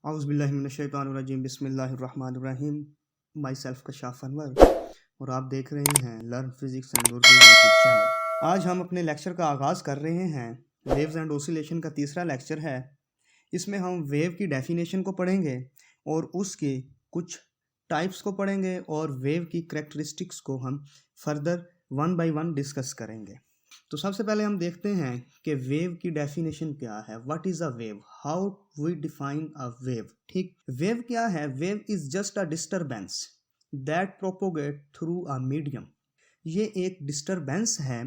औज़ुबिल्लाहिमिनश्शैतानिर्रजीम बिस्मिल्लाहिर्रहमानिर्रहीम। My self कशाफ Anwar और आप देख रहे हैं learn physics and Urdu YouTube channel. आज हम अपने लेक्चर का आगाज़ कर रहे हैं। वेव्स एंड ओसिलेशन का तीसरा लेक्चर है। इसमें हम वेव की डेफिनेशन को पढ़ेंगे और उसके कुछ टाइप्स को पढ़ेंगे और वेव की करैक्टरिस्टिक्स को हम further one by one discuss करेंगे। तो सबसे पहले हम देखते हैं कि वेव की डेफिनेशन क्या है। What is a wave, how we define a wave. ठीक, वेव क्या है? Wave is just a disturbance that propagate through a medium. ये एक डिस्टरबेंस है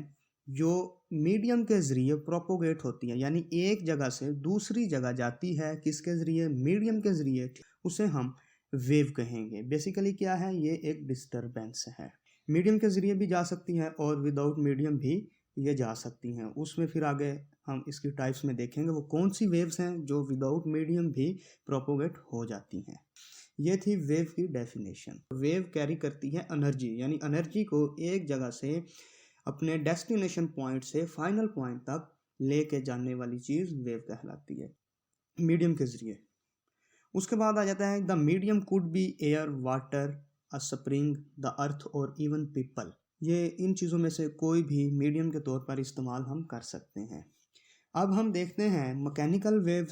जो मीडियम के जरिए प्रोपोगेट होती है, यानी एक जगह से दूसरी जगह जाती है। किसके जरिए? मीडियम के जरिए। उसे हम वेव कहेंगे। बेसिकली क्या है? ये एक डिस्टरबेंस है। मीडियम के जरिए भी जा सकती है और विदाउट मीडियम भी ये जा सकती हैं। उसमें फिर आगे हम इसकी टाइप्स में देखेंगे वो कौन सी वेव्स हैं जो विदाउट मीडियम भी प्रोपोगेट हो जाती हैं। ये थी वेव की डेफिनेशन। वेव कैरी करती है एनर्जी, यानी एनर्जी को एक जगह से अपने डेस्टिनेशन पॉइंट से फाइनल पॉइंट तक लेके जाने वाली चीज़ वेव कहलाती है मीडियम के जरिए। उसके बाद आ जाता है the medium could be air, water, a spring, the earth और इवन पीपल। ये इन चीज़ों में से कोई भी मीडियम के तौर पर इस्तेमाल हम कर सकते हैं। अब हम देखते हैं मैकेनिकल वेव।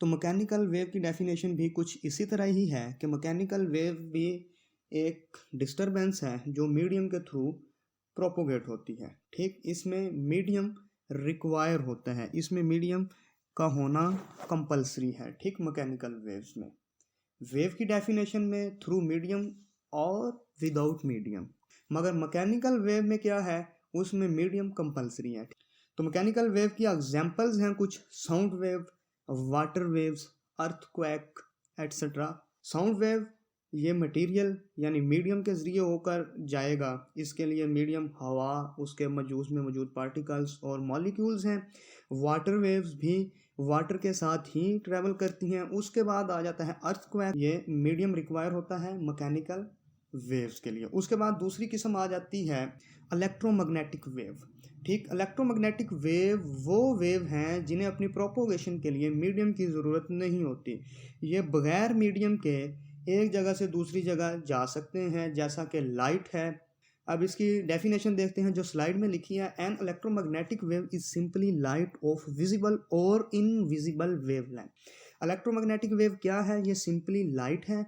तो मैकेनिकल वेव की डेफिनेशन भी कुछ इसी तरह ही है कि मैकेनिकल वेव भी एक डिस्टरबेंस है जो मीडियम के थ्रू प्रोपोगेट होती है। ठीक, इसमें मीडियम रिक्वायर होता है, इसमें मीडियम का होना कंपलसरी है। ठीक, मैकेनिकल वेव्स में वेव की डेफिनेशन में थ्रू मीडियम और विदाउट मीडियम, मगर मैकेनिकल वेव में क्या है? उसमें मीडियम कंपलसरी है। तो मैकेनिकल वेव की एग्जांपल्स हैं कुछ: sound wave, water waves, earthquake etcetera. Sound wave ये मटेरियल यानी मीडियम के जरिए होकर जाएगा। इसके लिए मीडियम हवा, उसके उसमें मौजूद पार्टिकल्स और मॉलिक्यूल्स हैं। वाटर वेव्स भी वाटर के साथ ही ट्रेवल करती हैं। उसके बाद आ जाता है अर्थक्वेक, ये मीडियम रिक्वायर होता है मैकेनिकल वेव्स के लिए। उसके बाद दूसरी किस्म आ जाती है इलेक्ट्रोमैग्नेटिक वेव। ठीक, इलेक्ट्रोमैग्नेटिक वेव वो वेव हैं जिन्हें अपनी प्रोपोगेशन के लिए मीडियम की ज़रूरत नहीं होती। ये बगैर मीडियम के एक जगह से दूसरी जगह जा सकते हैं, जैसा कि लाइट है। अब इसकी डेफिनेशन देखते हैं जो स्लाइड में लिखी है। An electromagnetic wave is simply light of visible और इनविजिबल वेवलेंथ। इलेक्ट्रोमैग्नेटिक वेव क्या है? ये सिंपली लाइट है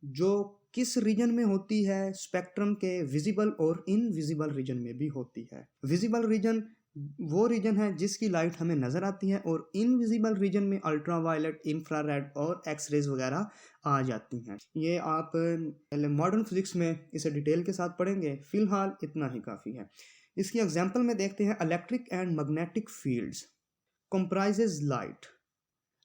जो किस रीजन में होती है? स्पेक्ट्रम के विजिबल और इनविजिबल रीजन में भी होती है। विजिबल रीजन वो रीजन है जिसकी लाइट हमें नज़र आती है और इनविजिबल रीजन में अल्ट्रावायलेट, इंफ्रारेड और एक्सरेज वगैरह आ जाती हैं। ये आप मॉडर्न फिजिक्स में इसे डिटेल के साथ पढ़ेंगे, फिलहाल इतना ही काफ़ी है। इसकी एग्जांपल में देखते हैं। Electric and magnetic fields comprises light.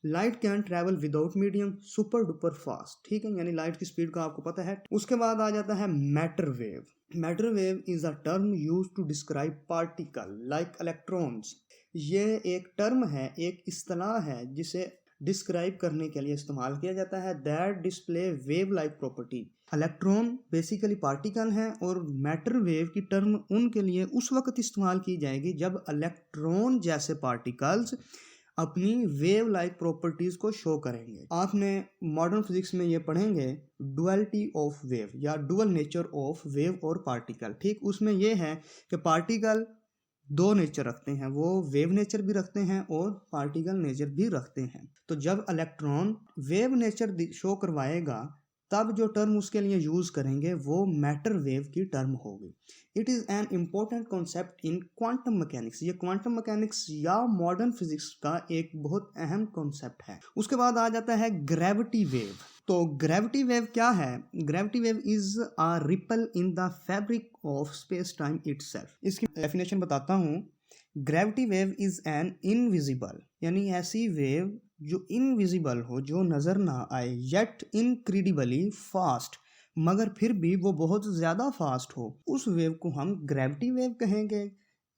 Light can travel without medium super duper fast. ठीक है, यानी लाइट की स्पीड का आपको पता है। उसके बाद आ जाता है matter wave. Matter wave is a term use to describe particle like electrons. ये एक टर्म है, एक इस्तेलाह है जिसे डिस्क्राइब करने के लिए इस्तेमाल किया जाता है। That display wave like property. Electron basically particle हैं और मैटर वेव की टर्म उनके लिए उस वक्त इस्तेमाल की जाएगी जब इलेक्ट्रॉन जैसे पार्टिकल्स अपनी वेव लाइक प्रॉपर्टीज को शो करेंगे। आपने मॉडर्न फिजिक्स में ये पढ़ेंगे डुअलिटी ऑफ वेव या डुअल नेचर ऑफ वेव और पार्टिकल। ठीक, उसमें ये है कि पार्टिकल दो नेचर रखते हैं, वो वेव नेचर भी रखते हैं और पार्टिकल नेचर भी रखते हैं। तो जब इलेक्ट्रॉन वेव नेचर शो करवाएगा तब जो टर्म उसके लिए यूज करेंगे वो मैटर वेव की टर्म होगी। It is an important concept in quantum mechanics. ये क्वांटम मैकेनिक्स या मॉडर्न फिजिक्स का एक बहुत अहम कॉन्सेप्ट है। उसके बाद आ जाता है ग्रेविटी वेव। तो ग्रेविटी वेव क्या है? Gravity wave is a ripple in the fabric of space time itself. इसकी डेफिनेशन बताता हूँ। Gravity wave is an invisible, यानी ऐसी वेव जो इनविजिबल हो, जो नज़र ना आए, येट इनक्रेडिबली फास्ट, मगर फिर भी वो बहुत ज़्यादा फास्ट हो, उस वेव को हम ग्रेविटी वेव कहेंगे।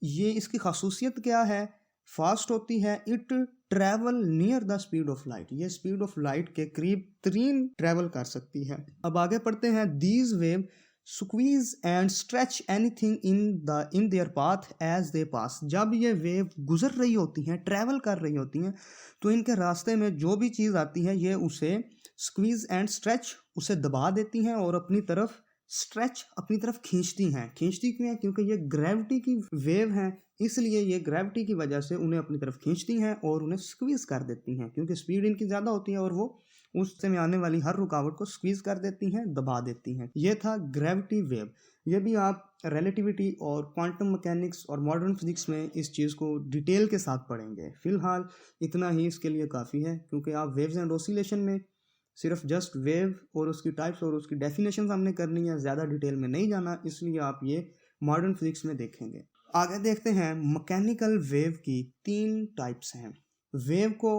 ये इसकी खासूसियत क्या है? फास्ट होती है, it travel near the speed of light. ये स्पीड ऑफ लाइट के करीब तरीन ट्रैवल कर सकती है। अब आगे पढ़ते हैं। These wave squeeze and stretch anything in their path as they pass. जब ये वेव गुजर रही होती हैं, ट्रैवल कर रही होती हैं, तो इनके रास्ते में जो भी चीज़ आती है ये उसे स्क्वीज एंड स्ट्रेच उसे दबा देती हैं और अपनी तरफ स्ट्रेच अपनी तरफ खींचती हैं। खींचती क्यों है? क्योंकि ये ग्रेविटी की वेव हैं, इसलिए ये ग्रेविटी की वजह से उन्हें अपनी तरफ खींचती हैं और उन्हें स्क्वीज कर देती हैं, क्योंकि स्पीड इनकी ज़्यादा होती है और वो उससे में आने वाली हर रुकावट को स्क्वीज कर देती हैं, दबा देती हैं। ये था ग्रेविटी वेव। ये भी आप रिलेटिविटी और क्वांटम मैकेनिक्स और मॉडर्न फिजिक्स में इस चीज़ को डिटेल के साथ पढ़ेंगे। फिलहाल इतना ही इसके लिए काफ़ी है, क्योंकि आप वेव्स एंड ऑसिलेशन में सिर्फ जस्ट वेव और उसकी टाइप्स और उसकी डेफिनेशन हमने करनी है, ज़्यादा डिटेल में नहीं जाना, इसलिए आप ये मॉडर्न फिजिक्स में देखेंगे। आगे देखते हैं मैकेनिकल वेव की 3 टाइप्स हैं। वेव को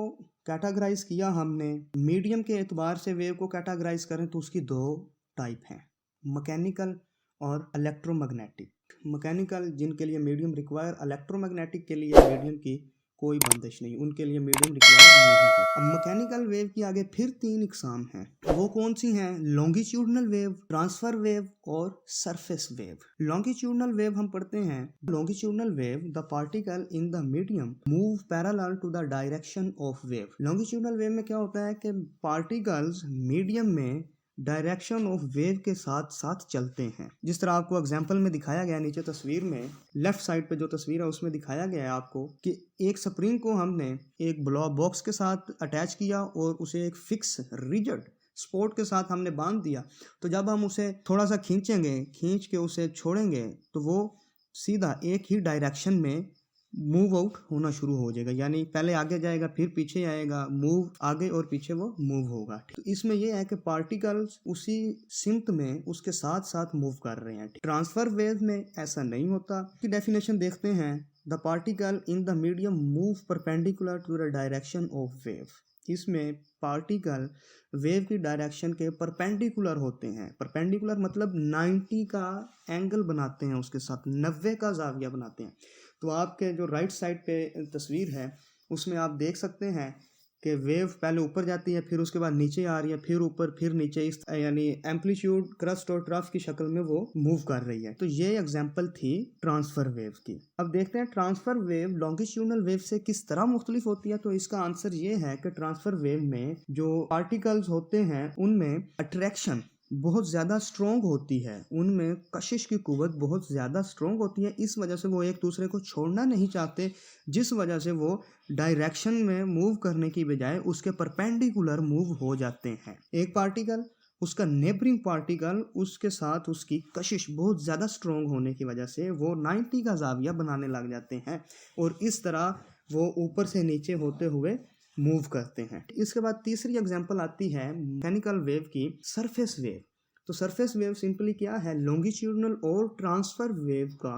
कैटेगराइज किया हमने, मीडियम के एतबार से वेव को कैटेगराइज करें तो उसकी 2 टाइप हैं, मैकेनिकल और इलेक्ट्रोमैग्नेटिक। मैकेनिकल जिनके लिए मीडियम रिक्वायर, इलेक्ट्रोमैग्नेटिक के लिए मीडियम की कोई बंदिश नहीं, उनके लिए मीडियम रिक्वायर नहीं है। अब मैकेनिकल वेव की आगे फिर 3 इकसाम हैं। वो कौन सी हैं? लॉन्गिट्यूडनल वेव, ट्रांसफर वेव और सरफेस वेव। लॉन्गिट्यूडनल वेव हम पढ़ते हैं, longitudinal wave the particle in the medium move parallel to the direction of wave. Longitudinal wave में क्या होता है कि पार्टिकल्स मीडियम में डायरेक्शन ऑफ वेव के साथ साथ चलते हैं। जिस तरह आपको एग्जांपल में दिखाया गया नीचे तस्वीर में, लेफ्ट साइड पे जो तस्वीर है उसमें दिखाया गया है आपको कि एक स्प्रिंग को हमने एक बॉक्स के साथ अटैच किया और उसे एक फिक्स रिजिड स्पोर्ट के साथ हमने बांध दिया। तो जब हम उसे थोड़ा सा खींचेंगे, खींच के उसे छोड़ेंगे तो वो सीधा एक ही डायरेक्शन में मूव आउट होना शुरू हो जाएगा, यानी पहले आगे जाएगा फिर पीछे आएगा, मूव आगे और पीछे वो मूव होगा। तो इसमें यह है कि पार्टिकल्स उसी सिमत में उसके साथ साथ मूव कर रहे हैं। ट्रांसफर वेव में ऐसा नहीं होता। की डेफिनेशन देखते हैं, the particle in the medium move perpendicular to the direction of wave. इसमें पार्टिकल वेव की डायरेक्शन के परपेंडिकुलर होते हैं। परपेंडिकुलर मतलब 90 का एंगल बनाते हैं, उसके साथ 90 का जाविया बनाते हैं। तो आपके जो राइट साइड पे तस्वीर है उसमें आप देख सकते हैं कि वेव पहले ऊपर जाती है, फिर उसके बाद नीचे आ रही है, फिर ऊपर, फिर नीचे, इस यानी एम्पलीट्यूड क्रस्ट और ट्रफ की शक्ल में वो मूव कर रही है। तो ये एग्जांपल थी ट्रांसफर वेव की। अब देखते हैं ट्रांसफर वेव लॉन्गिट्यूडनल वेव से किस तरह मुख्तलिफ होती है। तो इसका आंसर ये है कि ट्रांसफर वेव में जो पार्टिकल्स होते हैं उनमें अट्रैक्शन बहुत ज़्यादा स्ट्रॉन्ग होती है, उनमें कशिश की कुव्वत बहुत ज़्यादा स्ट्रॉन्ग होती है। इस वजह से वो एक दूसरे को छोड़ना नहीं चाहते, जिस वजह से वो डायरेक्शन में मूव करने की बजाय उसके परपेंडिकुलर मूव हो जाते हैं। एक पार्टिकल, उसका नेबरिंग पार्टिकल, उसके साथ उसकी कशिश बहुत ज़्यादा स्ट्रॉन्ग होने की वजह से वो 90 का जाविया बनाने लग जाते हैं और इस तरह वो ऊपर से नीचे होते हुए मूव करते हैं। इसके बाद तीसरी एग्जांपल आती है मैकेनिकल वेव की, सरफेस वेव। तो सरफेस वेव सिंपली क्या है? लॉन्गिट्यूडनल और ट्रांसफर वेव का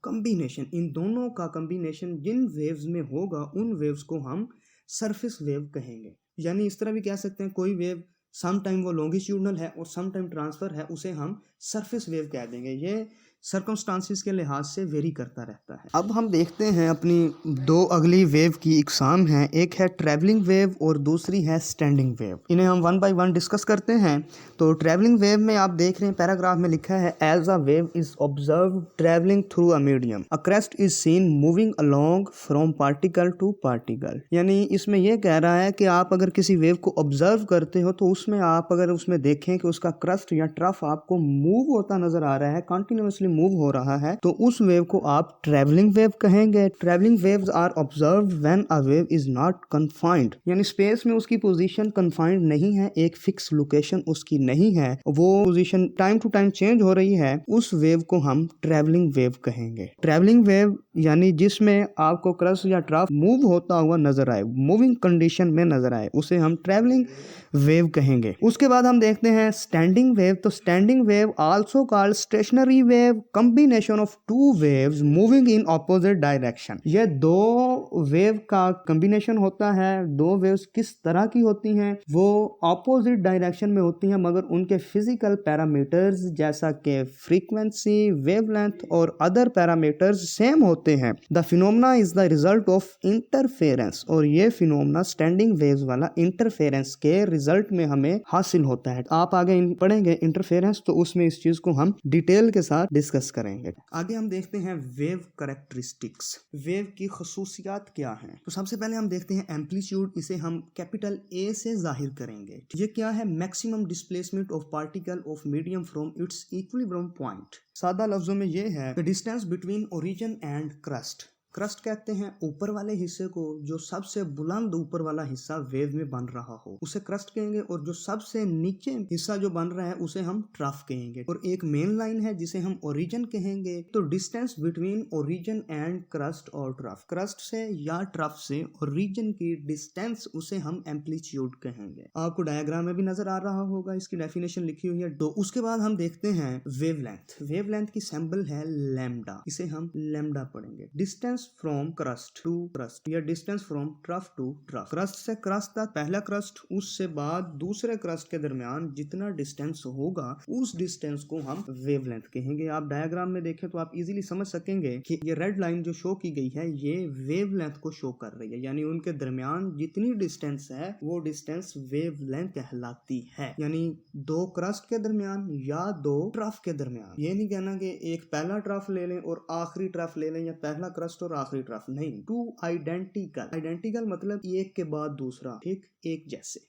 कॉम्बिनेशन, इन दोनों का कॉम्बिनेशन जिन वेव्स में होगा उन वेव्स को हम सरफेस वेव कहेंगे। यानी इस तरह भी कह सकते हैं, कोई वेव सम टाइम वो लॉन्गिट्यूडनल है और सम टाइम ट्रांसफर है, उसे हम सरफेस वेव कह देंगे। ये सर्कमस्टांसिस के लिहाज से वेरी करता रहता है। अब हम देखते हैं अपनी 2 अगली वेव की इकसाम हैं, एक है ट्रैवलिंग वेव और दूसरी है स्टैंडिंग वेव। इन्हें हम 1 बाय 1 डिस्कस करते हैं। तो ट्रैवलिंग वेव में आप देख रहे हैं पैराग्राफ में लिखा है, as a wave is observe travelling through a medium, a crest is seen moving along from particle to particle. यानी इसमें यह कह रहा है कि आप अगर किसी वेव को ऑब्जर्व करते हो तो उसमें आप अगर उसमें देखें कि उसका क्रस्ट या ट्रफ आपको मूव होता नजर आ रहा है, कंटिन्यूअसली मूव हो रहा है, तो उस वेव को आप ट्रैवलिंग वेव कहेंगे। Travelling waves are observed when a wave is not confined, यानी स्पेस में उसकी पोजीशन कन्फाइंड नहीं है, एक फिक्स लोकेशन उसकी नहीं है, वो position time to time change हो रही है, उस वेव को हम ट्रैवलिंग वेव कहेंगे। ट्रैवलिंग वेव यानी जिसमें आपको क्रस्ट या ट्रफ मूव होता हुआ नजर आए, मूविंग कंडीशन में नजर आए, उसे हम ट्रैवलिंग वेव कहेंगे। उसके बाद हम देखते हैं स्टैंडिंग वेव। तो standing wave also called stationary wave, combination of 2 waves moving in opposite direction. यह 2 वेव का कॉम्बिनेशन होता है। 2 वेव्स किस तरह की होती हैं? वो ऑपोजिट डायरेक्शन में होती हैं, मगर उनके फिजिकल पैरामीटर्स जैसा कि फ्रीक्वेंसी, वेवलेंथ और अदर पैरामीटर्स सेम होते हैं। The phenomena is the result of interference, और ये फिनोमेना स्टैंडिंग वेव्स वाला इंटरफेरेंस के रिजल्ट में हमें हासिल होता है। आप आगे पढ़ेंगे इंटरफेरेंस, तो उसमें इस चीज को हम डिटेल के साथ डिस्कस डिस्कस करेंगे। आगे हम देखते हैं वेव कैरेक्टरिस्टिक्स, वेव की खसूसियात क्या हैं। तो सबसे पहले हम देखते हैं एम्पलीट्यूड, इसे हम कैपिटल ए से जाहिर करेंगे। ये क्या है? Maximum displacement of particle of medium from its equilibrium point. सादा लफ्जों में ये है distance between origin and crust. Crust कहते हैं ऊपर वाले हिस्से को, जो सबसे बुलंद ऊपर वाला हिस्सा वेव में बन रहा हो उसे क्रस्ट कहेंगे, और जो सबसे नीचे हिस्सा जो बन रहा है उसे हम ट्रफ कहेंगे। और एक मेन लाइन है जिसे हम ओरिजिन कहेंगे। तो distance between origin and crust और ट्रफ, क्रस्ट से या ट्रफ से ओरिजिन की डिस्टेंस उसे हम एम्पलीट्यूड कहेंगे। आपको डायग्राम में भी नजर आ रहा होगा, इसकी डेफिनेशन लिखी हुई है। तो उसके बाद हम देखते हैं वेवलेंथ। वेवलेंथ की सिंबल है लैम्डा, इसे हम लैम्डा पढ़ेंगे। Distance from crest to crest या distance from trough to trough, crest से क्रस्ट तक पहला क्रस्ट, उससे बाद दूसरे क्रस्ट के दरमियान जितना डिस्टेंस होगा उस डिस्टेंस को हम वेवलेंथ कहेंगे। आप डायग्राम में देखें तो आप इजीली समझ सकेंगे कि ये रेड लाइन जो शो की गई है ये वेवलेंथ को शो कर रही है, यानी उनके दरमियान जितनी डिस्टेंस है वो डिस्टेंस वेवलेंथ कहलाती है। यानी दो क्रस्ट के दरमियान या दो ट्रफ के दरमियान। ये नहीं कहना कि एक पहला ट्रफ ले लें और आखिरी ट्रफ ले लें, या पहला क्रस्ट और आखिरी ट्रफ, नहीं। टू आइडेंटिकल, आइडेंटिकल मतलब एक के बाद दूसरा, ठीक एक जैसे।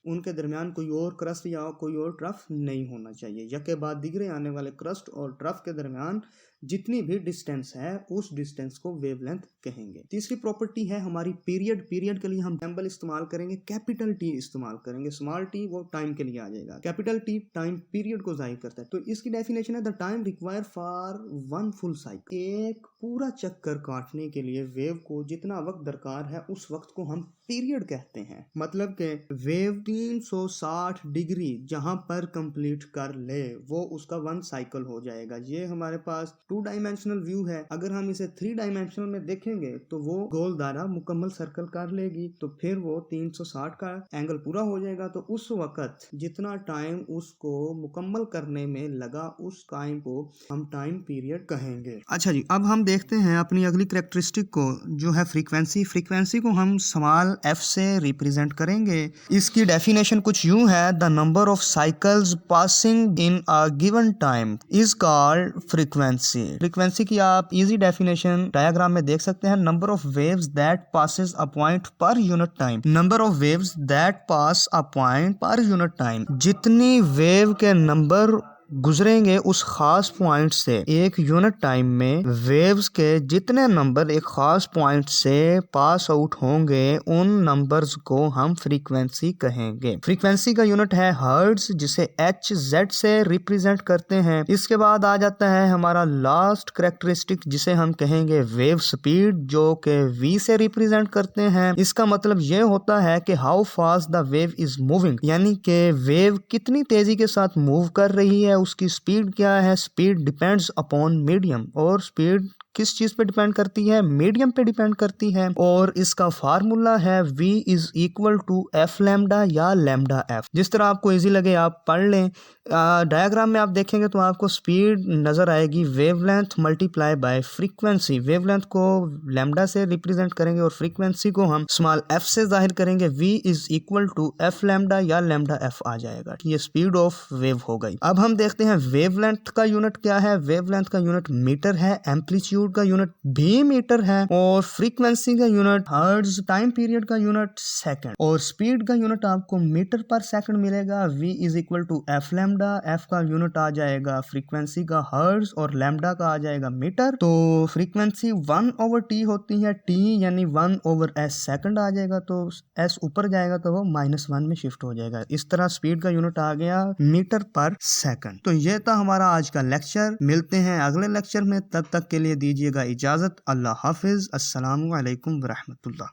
उनके दरमियान कोई और क्रस्ट या कोई और ट्रफ नहीं होना चाहिए। या के बाद दिगरे आने वाले क्रस्ट और ट्रफ के दरमियान जितनी भी डिस्टेंस है उस डिस्टेंस को वेवलेंथ कहेंगे। तीसरी प्रॉपर्टी है हमारी पीरियड। पीरियड के लिए हम सिंबल इस्तेमाल करेंगे, कैपिटल टी इस्तेमाल करेंगे। स्मॉल टी वो टाइम के लिए आ जाएगा, कैपिटल टी टाइम पीरियड को जाहिर करता है। तो इसकी डेफिनेशन है the time require for one full cycle. एक पूरा चक्कर काटने के लिए वेव को जितना वक्त दरकार है उस वक्त को हम पीरियड कहते हैं। मतलब के वेव 360 डिग्री जहां पर कंप्लीट कर ले वो उसका वन साइकिल हो जाएगा। ये हमारे पास 2 डायमेंशनल व्यू है। अगर हम इसे 3 डायमेंशनल में देखेंगे तो वो गोल दायरा मुकम्मल सर्कल कर लेगी, तो फिर वो 360 का एंगल पूरा हो जाएगा। तो उस वक्त जितना टाइम उसको मुकम्मल करने में लगा उस टाइम को हम टाइम पीरियड कहेंगे। अच्छा जी, अब हम देखते हैं अपनी अगली कैरेक्टरिस्टिक को, जो है फ्रीक्वेंसी। फ्रीक्वेंसी को हम स्मॉल एफ से रिप्रेजेंट करेंगे। इसकी डेफिनेशन कुछ यूं है, the number of cycles passing in a given time is called frequency. Frequency की आप इजी डेफिनेशन डायग्राम में देख सकते हैं, number of waves that passes a point per unit time. Number of waves that pass a point per unit time, जितनी wave के number गुजरेंगे उस खास पॉइंट से एक यूनिट टाइम में, वेव्स के जितने नंबर एक खास पॉइंट से पास आउट होंगे उन नंबर्स को हम फ्रीक्वेंसी कहेंगे। फ्रीक्वेंसी का यूनिट है हर्ट्ज, जिसे HZ से रिप्रेजेंट करते हैं। इसके बाद आ जाता है हमारा लास्ट कैरेक्टरिस्टिक जिसे हम कहेंगे वेव स्पीड, जो के V से रिप्रेजेंट करते हैं। इसका मतलब ये होता है कि how fast the wave is moving, यानी कि वेव कितनी तेजी के साथ मूव कर रही है, उसकी स्पीड क्या है। स्पीड डिपेंड्स अपॉन मीडियम, और स्पीड किस चीज पे डिपेंड करती है? मीडियम पे डिपेंड करती है। और इसका फार्मूला है V is equal to f lambda या लैम्डा एफ। जिस तरह आपको इजी लगे आप पढ़ लें। डायग्राम में आप देखेंगे तो आपको स्पीड नजर आएगी wavelength multiply by frequency. Wavelength को लैम्डा से रिप्रेजेंट करेंगे और फ्रीक्वेंसी को हम स्मॉल एफ से जाहिर करेंगे। V is equal to f lambda या लैम्डा एफ आ जाएगा। ये स्पीड ऑफ वेव हो गई। अब हम देखते हैं वेवलेंथ का यूनिट क्या है। वेवलेंथ का यूनिट मीटर है, एम्पलीट्यूड का यूनिट भी मीटर है, और फ्रीक्वेंसी का यूनिट हर्ट्ज, टाइम पीरियड का यूनिट सेकंड, और स्पीड का यूनिट आपको मीटर पर सेकंड मिलेगा। V is equal to f lambda, f का यूनिट आ जाएगा फ्रीक्वेंसी का हर्ट्ज, और लैम्डा का आ जाएगा मीटर। तो फ्रीक्वेंसी 1/t होती है, t यानी 1/s सेकंड आ जाएगा, तो s ऊपर जाएगा तो वो -1 में शिफ्ट हो जाएगा। इस तरह स्पीड का यूनिट आ गया मीटर पर सेकंड। तो ये था हमारा आज का लेक्चर। मिलते हैं अगले लेक्चर में, तब तक के लिए दीजिएगा इजाजत। अल्लाह हाफिज। अस्सलामु अलैकुम व रहमतुल्लाह।